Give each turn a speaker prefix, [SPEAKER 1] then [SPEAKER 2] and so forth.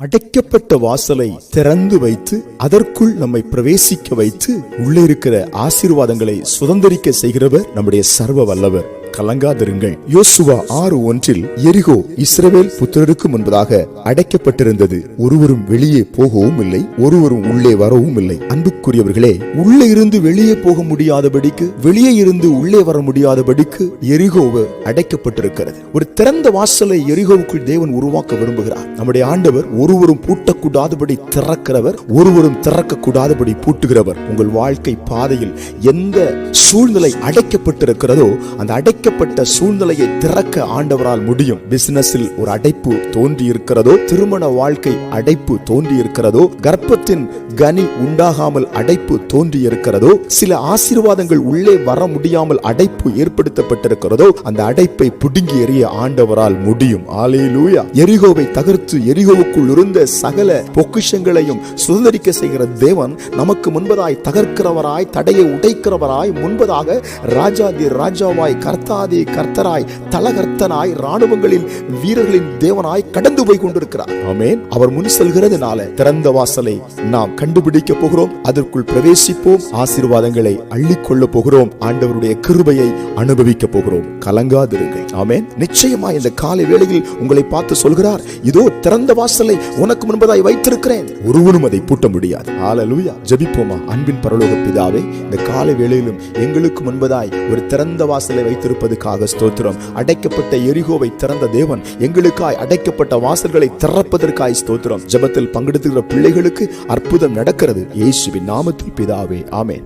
[SPEAKER 1] அடைக்கப்பட்ட வாசலை திறந்து வைத்து அதற்குள் நம்மை பிரவேசிக்க வைத்து உள்ளே இருக்கிற ஆசீர்வாதங்களை சுதந்திரிக்க செய்கிறவர் நம்முடைய சர்வ வல்லவர். கலங்காதிருங்கள். யோசுவா 6:1 எரிகோ இஸ்ரவேல் புத்திரருக்கு முன்பதாக அடைக்கப்பட்டிருந்தது. ஒருவரும் வெளியே போகவும் இல்லை, ஒருவரும் உள்ளே வரவும் இல்லை. அன்புக்குரியவர்களே, உள்ளே இருந்து வெளியே போக முடியாதபடிக்கு, வெளியே இருந்து உள்ளே வர முடியாதபடிக்கு எரிகோவு அடைக்கப்பட்டிருக்கிறது. ஒரு திறந்த வாசலை எரிகோவுக்குள் தேவன் உருவாக்க விரும்புகிறார். நம்முடைய ஆண்டவர் ஒருவரும் பூட்டக்கூடாதபடி திறக்கிறவர், ஒருவரும் திறக்க கூடாதபடி பூட்டுகிறவர். உங்கள் வாழ்க்கை பாதையில் எந்த சூழ்நிலை அடைக்கப்பட்டிருக்கிறதோ அந்த அடைக்கப்பட்ட சூழ்நிலையை திறக்க ஆண்டவரால் முடியும். பிசினஸில் ஒரு அடைப்பு தோன்றி இருக்கிறதோ, திருமண வாழ்க்கை அடைப்பு தோன்றி இருக்கிறதோ, கர்ப்பத்தின் கனி உண்டாகாமல் அடைப்பு தோன்றி இருக்கிறதோ, சில ஆசீர்வாதங்கள் உள்ளே வர முடியாமல் அடைப்பு ஏற்படுத்தப்பட்டிருக்கிறதோ, அந்த அடைப்பை புடுங்கி எறிய ஆண்டவரால் முடியும். அல்லேலூயா. எரிகோவை தகர்த்து எரிகோவுக்குள் இருந்த சகல பொக்கிஷங்களையும் சுதந்திரிக்க செய்கிற தேவன் நமக்கு முன்பதாய் தகர்க்கிறவராய், தடையை உடைக்கிறவராய், முன்பதாக ராஜாதி ராஜாவாய், கர்த்தாதி கர்த்தராய், தலகர்த்தனாய், ராணுவங்களின் வீரர்களின் தேவனாய் கடந்து போய் கொண்டிருக்கிறார். ஆமென். அவர் முன் செல்கிறதுனால திறந்த வாசலை நாம் கண்டுபிடிக்க போகிறோம். அதற்குள் பிரவேசிப்போம். ஆசீர்வாதங்களை அள்ளிக்கொள்ள போகிறோம். ஆண்டவருடைய கிருபையை அனுபவிக்க போகிறோம். கலங்காதிருங்கள். ஆமென். நிச்சயமா இந்த காலை வேளையில் உங்களை பார்த்து சொல்கிறார், இதோ திறந்த வாசலை உனக்கு முன்பதாய் வைத்திருக்கிறேன், ஒருவனும் அதை பூட்ட முடியாது. ஹல்லேலூயா. ஜெபிப்போமா. அன்பின் பரலோக பிதாவே, இந்த காலை வேளையிலும் எங்களுக்கு முன்பதாய் ஒரு திறந்த வாசலை வைத்திருப்பதற்காக ஸ்தோத்திரம். அடைக்கப்பட்ட எரிகோவை திறந்த தேவன் எங்களுக்காய் அடைக்கப்பட்ட வாசல்களை திறப்பதற்காய் ஸ்தோத்திரம். ஜெபத்தில் பங்கெடுத்துகிற பிள்ளைகளுக்கு அற்புதம் நடக்கிறது. இயேசுவின் நாமத்தில் பிதாவே. ஆமென்.